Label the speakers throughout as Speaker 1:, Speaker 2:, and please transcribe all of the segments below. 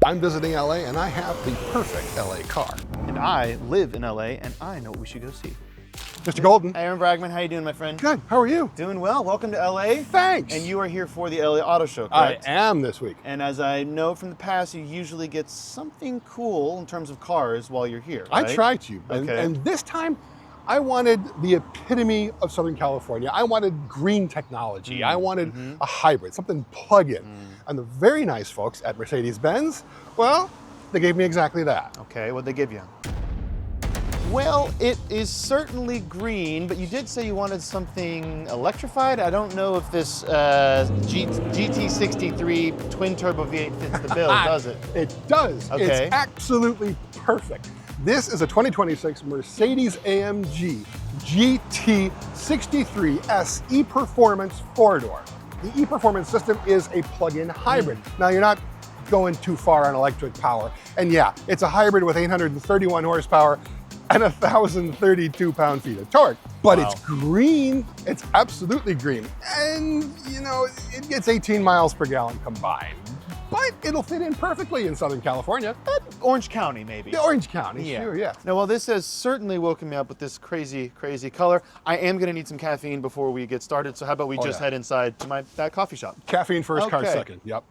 Speaker 1: I'm visiting LA and I have the perfect LA car.
Speaker 2: And I live in LA and I know what we should go see.
Speaker 1: Mr. Golden.
Speaker 2: Aaron Bragman, how you doing, my friend?
Speaker 1: Good, how are you?
Speaker 2: Doing well, welcome to LA.
Speaker 1: Thanks.
Speaker 2: And you are here for the LA Auto Show, correct?
Speaker 1: I am this week.
Speaker 2: And as I know from the past, you usually get something cool in terms of cars while you're here, right?
Speaker 1: I try to, and this time I wanted the epitome of Southern California. I wanted green technology. I wanted a hybrid, something plug-in. And the very nice folks at Mercedes-Benz, well, they gave me exactly that.
Speaker 2: Okay, what'd they give you? Well, it is certainly green, but you did say you wanted something electrified. I don't know if this GT63 twin turbo V8 fits the bill, does it?
Speaker 1: It does.
Speaker 2: Okay.
Speaker 1: It's absolutely perfect. This is a 2026 Mercedes-AMG GT63S e-Performance 4-door. The e-Performance system is a plug-in hybrid. Now, you're not going too far on electric power. And yeah, it's a hybrid with 831 horsepower and 1,032 pound-feet of torque. But it's green, it's absolutely green. And, you know, it gets 18 miles per gallon combined. But it'll fit in perfectly in Southern California.
Speaker 2: Orange County, maybe.
Speaker 1: The Orange County, sure, yeah.
Speaker 2: Now, well, this has certainly woken me up with this crazy, crazy color. I am gonna need some caffeine before we get started, so how about we just head inside to that coffee shop?
Speaker 1: Caffeine first, car second, yep.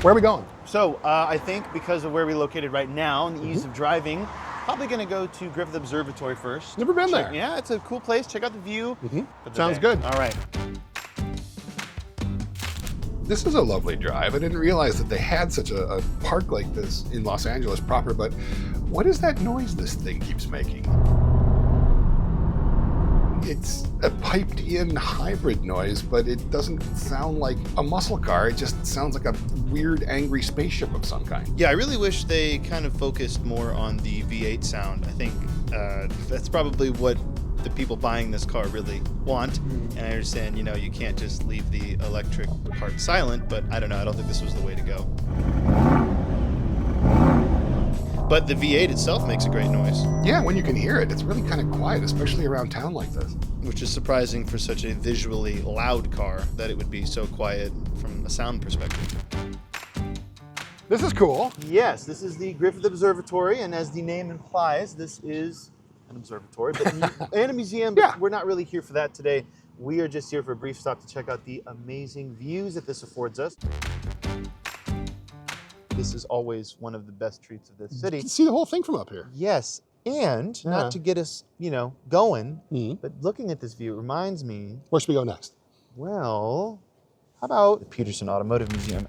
Speaker 1: Where are we going?
Speaker 2: So, I think because of where we're located right now and the ease of driving, probably gonna go to Griffith Observatory first.
Speaker 1: Never been there.
Speaker 2: Yeah, it's a cool place. Check out the view.
Speaker 1: Sounds good.
Speaker 2: All right.
Speaker 1: This is a lovely drive. I didn't realize that they had such a park like this in Los Angeles proper, but what is that noise this thing keeps making? It's a piped in hybrid noise, but it doesn't sound like a muscle car. It just sounds like a weird, angry spaceship of some kind.
Speaker 2: Yeah, I really wish they kind of focused more on the V8 sound. I think that's probably what the people buying this car really want. And I understand, you know, you can't just leave the electric part silent, but I don't know, I don't think this was the way to go. But the V8 itself makes a great noise.
Speaker 1: Yeah, when you can hear it, it's really kind of quiet, especially around town like this.
Speaker 2: Which is surprising for such a visually loud car, that it would be so quiet from a sound perspective.
Speaker 1: This is cool.
Speaker 2: Yes, this is the Griffith Observatory, and as the name implies, this is an observatory, but and a museum, but we're not really here for that today. We are just here for a brief stop to check out the amazing views that this affords us. This is always one of the best treats of this city.
Speaker 1: You can see the whole thing from up here.
Speaker 2: Yes, and not to get us, you know, going, but looking at this view reminds me.
Speaker 1: Where should we go next?
Speaker 2: Well, how about the Petersen Automotive Museum?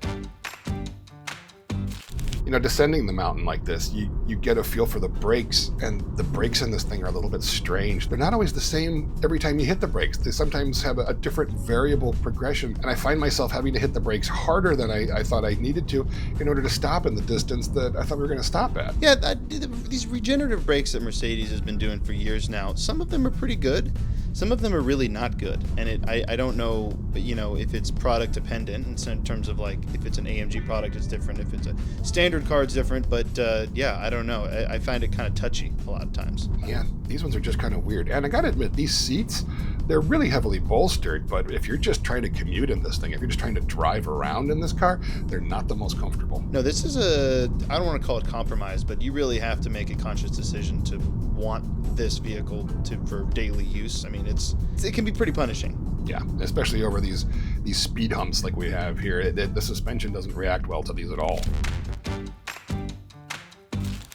Speaker 1: You know, descending the mountain like this, you get a feel for the brakes, and the brakes in this thing are a little bit strange. They're not always the same every time you hit the brakes. They sometimes have a different variable progression, and I find myself having to hit the brakes harder than I thought I needed to in order to stop in the distance that I thought we were going to stop at.
Speaker 2: Yeah, these regenerative brakes that Mercedes has been doing for years now, some of them are pretty good. Some of them are really not good, and I don't know, you know, if it's product dependent in terms of like if it's an AMG product, it's different. If it's a standard car, it's different. But yeah, I don't know. I find it kind of touchy a lot of times.
Speaker 1: Yeah, these ones are just kind of weird. And I gotta admit, these seats, they're really heavily bolstered. But if you're just trying to commute in this thing, if you're just trying to drive around in this car, they're not the most comfortable.
Speaker 2: No, this is I don't want to call it compromise, but you really have to make a conscious decision to want this vehicle for daily use. I mean, it can be pretty punishing.
Speaker 1: Yeah, especially over these speed humps like we have here. The suspension doesn't react well to these at all.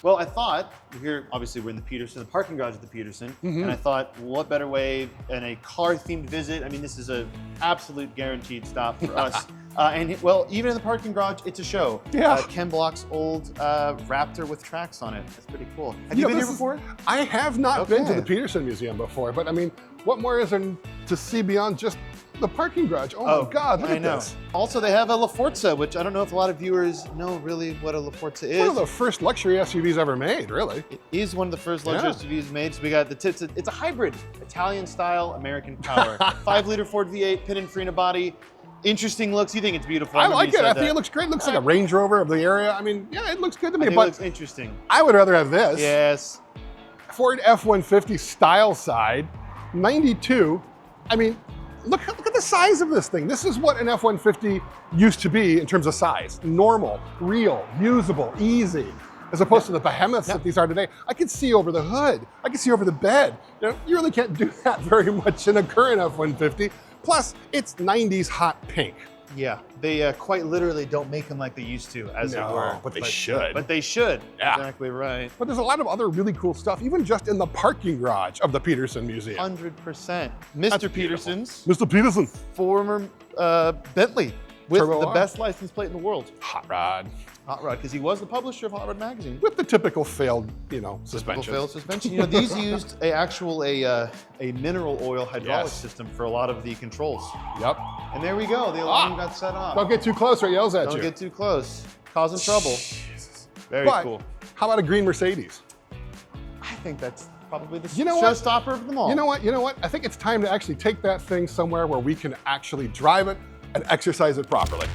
Speaker 2: Well, I thought, here, obviously we're in the Petersen, the parking garage at the Petersen, and I thought, what better way than a car-themed visit? I mean, this is an absolute guaranteed stop for us. And well, even in the parking garage, it's a show.
Speaker 1: Yeah.
Speaker 2: Ken Block's old Raptor with tracks on it. That's pretty cool. Have you been here before?
Speaker 1: I have not been to the Petersen Museum before, but I mean, what more is there to see beyond just the parking garage? Oh my God, look at this.
Speaker 2: Also, they have a La Forza, which I don't know if a lot of viewers know really what a La Forza is.
Speaker 1: One of the first luxury SUVs ever made, really.
Speaker 2: It is one of the first luxury SUVs made. So we got it's a hybrid, Italian style, American power. 5-liter Ford V8, Pininfarina body. Interesting looks. You think it's beautiful?
Speaker 1: I like it. I think it looks great. It looks like a Range Rover of the area. I mean, yeah, it looks good to me.
Speaker 2: But it looks interesting.
Speaker 1: I would rather have this.
Speaker 2: Yes.
Speaker 1: Ford F-150 style side, 92. I mean, look at the size of this thing. This is what an F-150 used to be in terms of size. Normal, real, usable, easy. As opposed to the behemoths that these are today. I can see over the hood. I can see over the bed. You really can't do that very much in a current F-150. Plus, it's 90s hot pink.
Speaker 3: Yeah, they quite literally don't make them like they used to, as it were.
Speaker 1: But they should.
Speaker 3: But they should.
Speaker 1: Yeah.
Speaker 3: Exactly right.
Speaker 1: But there's a lot of other really cool stuff, even just in the parking garage of the Petersen Museum.
Speaker 3: 100%. Mr. Petersen's
Speaker 1: Mr. Petersen.
Speaker 3: former Bentley with
Speaker 1: Turbo
Speaker 3: the
Speaker 1: R.
Speaker 3: best license plate in the world.
Speaker 1: Hot rod.
Speaker 3: Hot Rod, because he was the publisher of Hot Rod magazine.
Speaker 1: With the typical failed, suspension.
Speaker 3: Failed suspension. These used a mineral oil hydraulic system for a lot of the controls.
Speaker 1: Yep.
Speaker 3: And there we go. The alarm got set off.
Speaker 1: Don't get too close or it yells at you.
Speaker 3: Don't get too close. Causing trouble.
Speaker 1: Jesus.
Speaker 3: Very
Speaker 1: But
Speaker 3: cool.
Speaker 1: how about a green Mercedes?
Speaker 3: I think that's probably the
Speaker 1: You know what?
Speaker 3: showstopper of them all.
Speaker 1: You know what? I think it's time to actually take that thing somewhere where we can actually drive it and exercise it properly.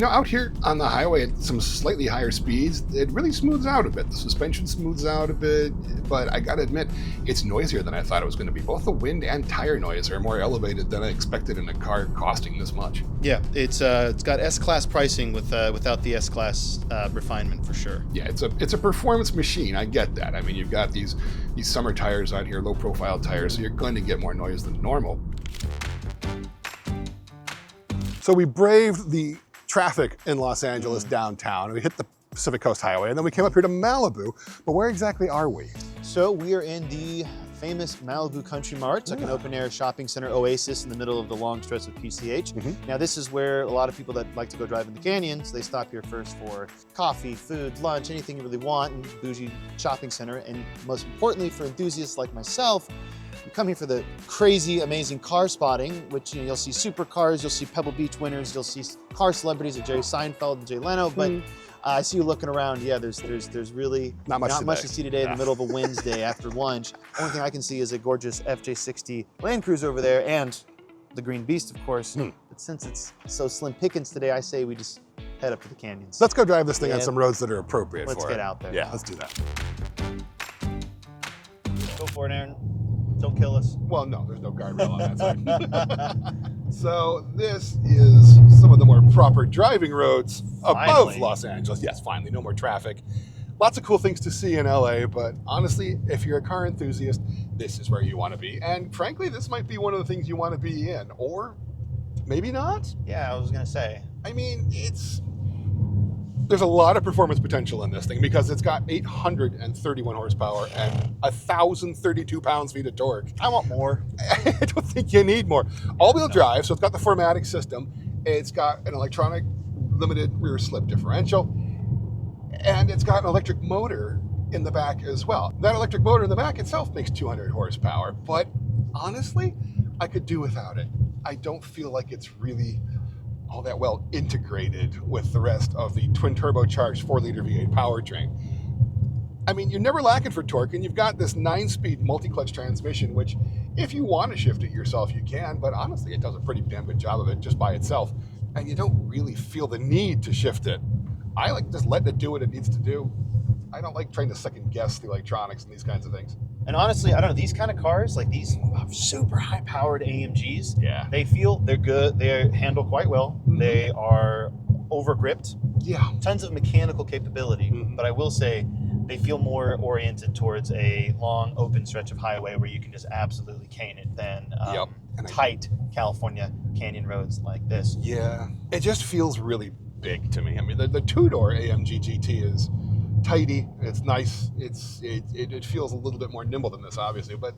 Speaker 1: Out here on the highway at some slightly higher speeds, it really smooths out a bit. The suspension smooths out a bit, but I gotta admit, it's noisier than I thought it was gonna be. Both the wind and tire noise are more elevated than I expected in a car costing this much.
Speaker 2: Yeah, it's got S-Class pricing without the S-Class refinement for sure.
Speaker 1: Yeah, it's a performance machine, I get that. I mean, you've got these summer tires out here, low profile tires, so you're going to get more noise than normal. So we braved the traffic in Los Angeles downtown. We hit the Pacific Coast Highway, and then we came up here to Malibu. But where exactly are we?
Speaker 3: So we are in the famous Malibu Country Mart. It's like an open-air shopping center oasis in the middle of the long stretch of PCH. Now this is where a lot of people that like to go drive in the canyons, they stop here first for coffee, food, lunch, anything you really want in bougie shopping center. And most importantly, for enthusiasts like myself, you come here for the crazy, amazing car spotting, which you'll see supercars, you'll see Pebble Beach winners, you'll see car celebrities like Jerry Seinfeld and Jay Leno. But I see you looking around. Yeah, there's really
Speaker 1: not much to
Speaker 3: see today in the middle of a Wednesday after lunch. Only thing I can see is a gorgeous FJ60 Land Cruiser over there and the Green Beast, of course. But since it's so slim pickings today, I say we just head up to the canyons.
Speaker 1: Let's go drive this thing on some roads that are appropriate for it.
Speaker 3: Let's get out there.
Speaker 1: Yeah, let's do that.
Speaker 3: Go for it, Aaron. Don't kill us.
Speaker 1: Well, no, there's no guardrail on that side. So this is some of the more proper driving roads above Los Angeles. Yes, finally, no more traffic. Lots of cool things to see in LA, but honestly, if you're a car enthusiast, this is where you want to be. And frankly, this might be one of the things you want to be in, or maybe not.
Speaker 3: Yeah, I was gonna say.
Speaker 1: I mean, there's a lot of performance potential in this thing because it's got 831 horsepower and 1,032 pounds-feet of torque.
Speaker 3: I want more.
Speaker 1: I don't think you need more. All-wheel drive, so it's got the 4MATIC system. It's got an electronic limited rear slip differential, and it's got an electric motor in the back as well. That electric motor in the back itself makes 200 horsepower, but honestly, I could do without it. I don't feel like it's really all that well integrated with the rest of the twin turbocharged 4-liter V8 powertrain. I mean, you're never lacking for torque, and you've got this 9-speed multi-clutch transmission, which if you want to shift it yourself, you can, but honestly, it does a pretty damn good job of it just by itself, and you don't really feel the need to shift it. I like just letting it do what it needs to do. I don't like trying to second guess the electronics and these kinds of things.
Speaker 3: And honestly, I don't know, these kind of cars, like these super high-powered AMGs, they're good, they handle quite well. They are over-gripped.
Speaker 1: Yeah.
Speaker 3: Tons of mechanical capability, but I will say they feel more oriented towards a long, open stretch of highway where you can just absolutely cane it than tight California canyon roads like this.
Speaker 1: Yeah. It just feels really big to me. I mean, the two-door AMG GT is tidy, it's nice, it feels a little bit more nimble than this, obviously, but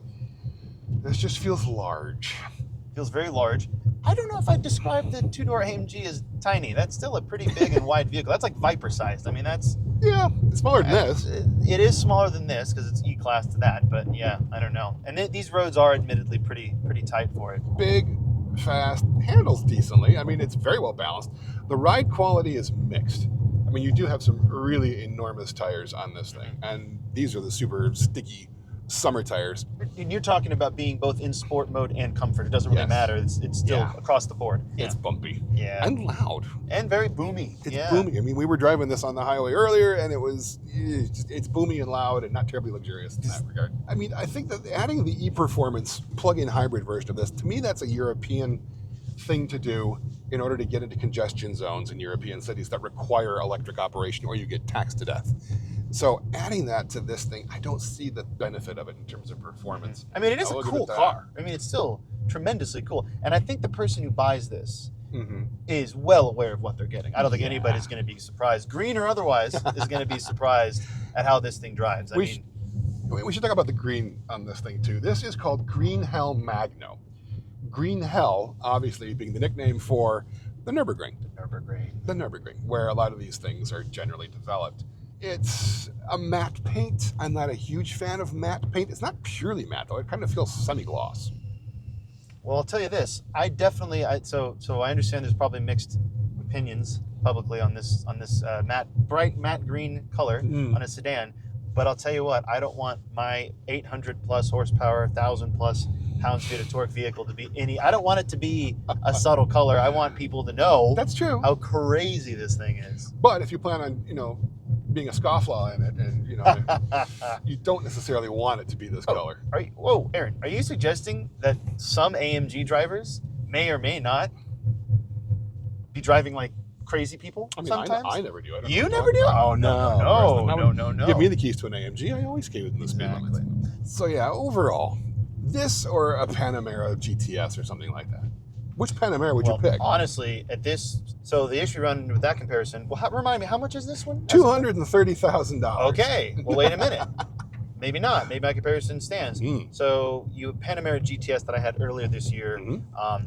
Speaker 1: this just feels large.
Speaker 3: Feels very large. I don't know if I'd describe the two-door AMG as tiny. That's still a pretty big and wide vehicle. That's like Viper-sized. I mean, that's...
Speaker 1: Yeah, it's smaller than this.
Speaker 3: It is smaller than this because it's E-Class to that, but yeah, I don't know. And these roads are admittedly pretty tight for it.
Speaker 1: Big, fast, handles decently. I mean, it's very well balanced. The ride quality is mixed. I mean, you do have some really enormous tires on this thing, and these are the super sticky summer tires.
Speaker 3: And you're talking about being both in sport mode and comfort. It doesn't really
Speaker 1: Yes.
Speaker 3: matter. It's still across the board.
Speaker 1: It's bumpy.
Speaker 3: Yeah.
Speaker 1: And loud.
Speaker 3: And very boomy.
Speaker 1: It's
Speaker 3: yeah.
Speaker 1: boomy. I mean, we were driving this on the highway earlier, and it's boomy and loud and not terribly luxurious in that regard. I mean, I think that adding the e-Performance plug-in hybrid version of this, to me, that's a European thing to do in order to get into congestion zones in European cities that require electric operation, or you get taxed to death. So adding that to this thing, I don't see the benefit of it in terms of performance.
Speaker 3: I mean, it is a
Speaker 1: Look at
Speaker 3: cool
Speaker 1: that.
Speaker 3: car. I mean, it's still tremendously cool. And I think the person who buys this is well aware of what they're getting. I don't think anybody's going to be surprised, green or otherwise, is going to be surprised at how this thing drives. I mean,
Speaker 1: we should talk about the green on this thing too. This is called Green Hell Magno. Green Hell, obviously, being the nickname for the Nürburgring. The Nürburgring, where a lot of these things are generally developed. It's a matte paint. I'm not a huge fan of matte paint. It's not purely matte, though. It kind of feels semi-gloss.
Speaker 3: well, I'll tell you this. So I understand there's probably mixed opinions publicly on this bright matte green color on a sedan. But I'll tell you what, I don't want my 800 plus horsepower, 1,000 plus pound-feet of torque vehicle to be I don't want it to be a subtle color. I want people to know
Speaker 1: That's true.
Speaker 3: how crazy this thing is.
Speaker 1: But if you plan on, being a scofflaw in it, and you don't necessarily want it to be this color.
Speaker 3: Whoa, Aaron, are you suggesting that some AMG drivers may or may not be driving like crazy people sometimes?
Speaker 1: I never do. I don't
Speaker 3: You
Speaker 1: know.
Speaker 3: never do?
Speaker 1: Oh,
Speaker 3: No.
Speaker 1: Give me the keys to an AMG. I always came within the speed limits. So yeah, overall, this or a Panamera GTS or something like that. Which Panamera would you pick?
Speaker 3: Honestly, so the issue run with that comparison, remind me, how much is this one?
Speaker 1: $230,000.
Speaker 3: Okay, well, wait a minute. Maybe not. Maybe my comparison stands. So Panamera GTS that I had earlier this year,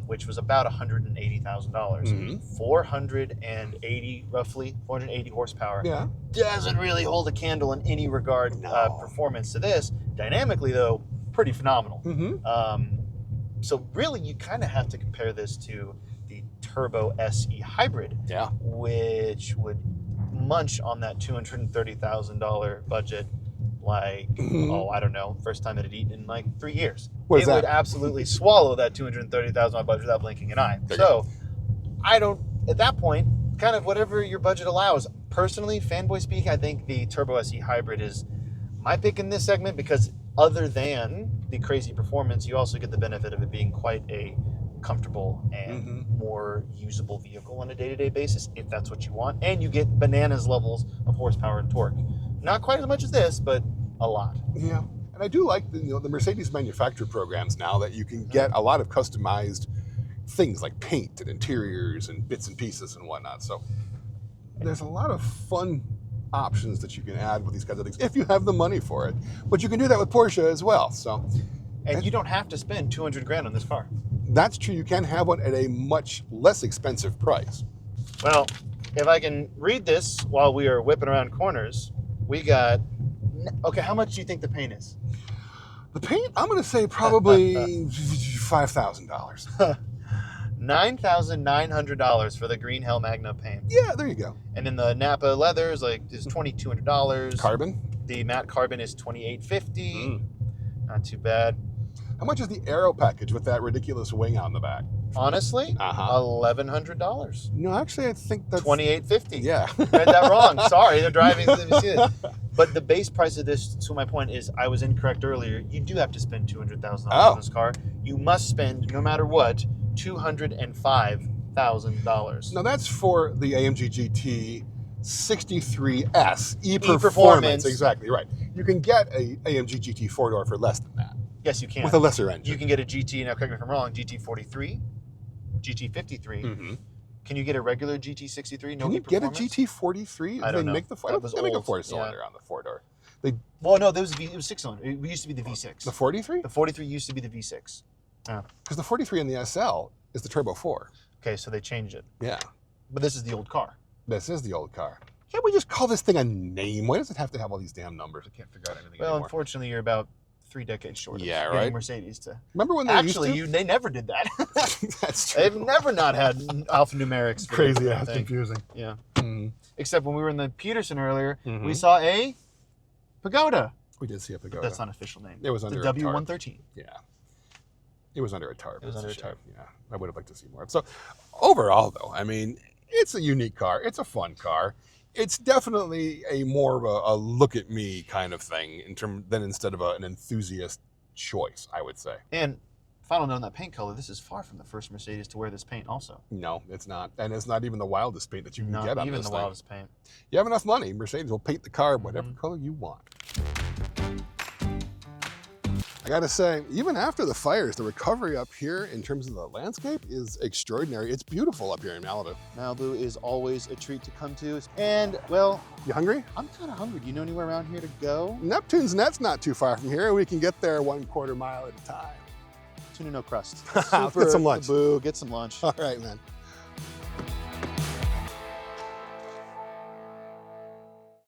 Speaker 3: which was about $180,000, 480 horsepower.
Speaker 1: Yeah.
Speaker 3: Doesn't really hold a candle in any regard performance to this. Dynamically, though, pretty phenomenal. So really, you kind of have to compare this to the Turbo SE Hybrid, which would munch on that $230,000 budget like, I don't know, first time it had eaten in like 3 years. It would absolutely swallow that $230,000 budget without blinking an eye. So at that point, kind of whatever your budget allows. Personally, fanboy speak, I think the Turbo SE Hybrid is my pick in this segment because other than the crazy performance, you also get the benefit of it being quite a comfortable and more usable vehicle on a day-to-day basis, if that's what you want. And you get bananas levels of horsepower and torque. Not quite as much as this, but a lot.
Speaker 1: Yeah, and I do like the Mercedes manufacturer programs now that you can get a lot of customized things like paint and interiors and bits and pieces and whatnot. So there's a lot of fun options that you can add with these kinds of things if you have the money for it. But you can do that with Porsche as well. So,
Speaker 3: and you don't have to spend $200,000 on this car.
Speaker 1: That's true. You can have one at a much less expensive price.
Speaker 3: Well, if I can read this while we are whipping around corners, we got. Okay, how much do you think the paint is?
Speaker 1: The paint, I'm going to say probably $5,000.
Speaker 3: $9,900 for the Green Hell Magna paint.
Speaker 1: Yeah, there you go.
Speaker 3: And then the Napa leather is $2,200.
Speaker 1: Carbon?
Speaker 3: The matte carbon is $2,850. Not too bad.
Speaker 1: How much is the aero package with that ridiculous wing on the back?
Speaker 3: Honestly, $1,100.
Speaker 1: No, actually, I think that's
Speaker 3: $2,850.
Speaker 1: Yeah,
Speaker 3: read that wrong. Sorry, they're driving. But the base price of this, so my point is, I was incorrect earlier. You do have to spend $200,000 on this car. You must spend, no matter what, $205,000.
Speaker 1: Now that's for the AMG GT 63S e-Performance. Exactly right. You can get a AMG GT 4-door for less than that.
Speaker 3: Yes, you can.
Speaker 1: With a lesser engine.
Speaker 3: You can get a GT, now correct me if I'm wrong, GT43, GT53. Can you get a regular GT63? No,
Speaker 1: can you get a GT43?
Speaker 3: I don't know.
Speaker 1: They make a 4-cylinder on the 4-door.
Speaker 3: Well, no, it was 6-cylinder. It used to be the V6.
Speaker 1: The 43?
Speaker 3: The 43 used to be the V6.
Speaker 1: Because the 43 in the SL is the Turbo 4.
Speaker 3: Okay, so they changed it.
Speaker 1: Yeah.
Speaker 3: But this is the old car.
Speaker 1: This is the old car. Can't we just call this thing a name? Why does it have to have all these damn numbers? I can't figure out anything anymore.
Speaker 3: Well, unfortunately, you're about 3 decades short of
Speaker 1: right.
Speaker 3: Mercedes to.
Speaker 1: Remember when they
Speaker 3: actually
Speaker 1: used to?
Speaker 3: they never did that.
Speaker 1: That's true.
Speaker 3: They've never not had alphanumerics.
Speaker 1: Crazy ass confusing.
Speaker 3: Yeah. Except when we were in the Petersen earlier, we saw a pagoda.
Speaker 1: We did see a Pagoda.
Speaker 3: That's not an official name.
Speaker 1: It was under
Speaker 3: the
Speaker 1: a tarp.
Speaker 3: W113.
Speaker 1: Yeah. It was under a tarp.
Speaker 3: It was under a
Speaker 1: shame.
Speaker 3: tarp.
Speaker 1: Yeah. I would have liked to see more. So overall, though, I mean, it's a unique car. It's a fun car. It's definitely a more of a look at me kind of thing than instead of an enthusiast choice, I would say.
Speaker 3: And final note on that paint color, this is far from the first Mercedes to wear this paint also.
Speaker 1: No, it's not. And it's not even the wildest paint that you can
Speaker 3: Not
Speaker 1: get on
Speaker 3: even
Speaker 1: this
Speaker 3: the
Speaker 1: thing.
Speaker 3: wildest paint.
Speaker 1: You have enough money, Mercedes will paint the car whatever color you want. I gotta say, even after the fires, the recovery up here in terms of the landscape is extraordinary. It's beautiful up here in Malibu.
Speaker 3: Malibu is always a treat to come to. And, well,
Speaker 1: You hungry?
Speaker 3: I'm kind of hungry. Do you know anywhere around here to go?
Speaker 1: Neptune's Net's not too far from here. We can get there 1/4 mile at a time.
Speaker 3: Tuna no crust.
Speaker 1: Let's get some lunch.
Speaker 3: Boo, get some lunch.
Speaker 1: All right, man.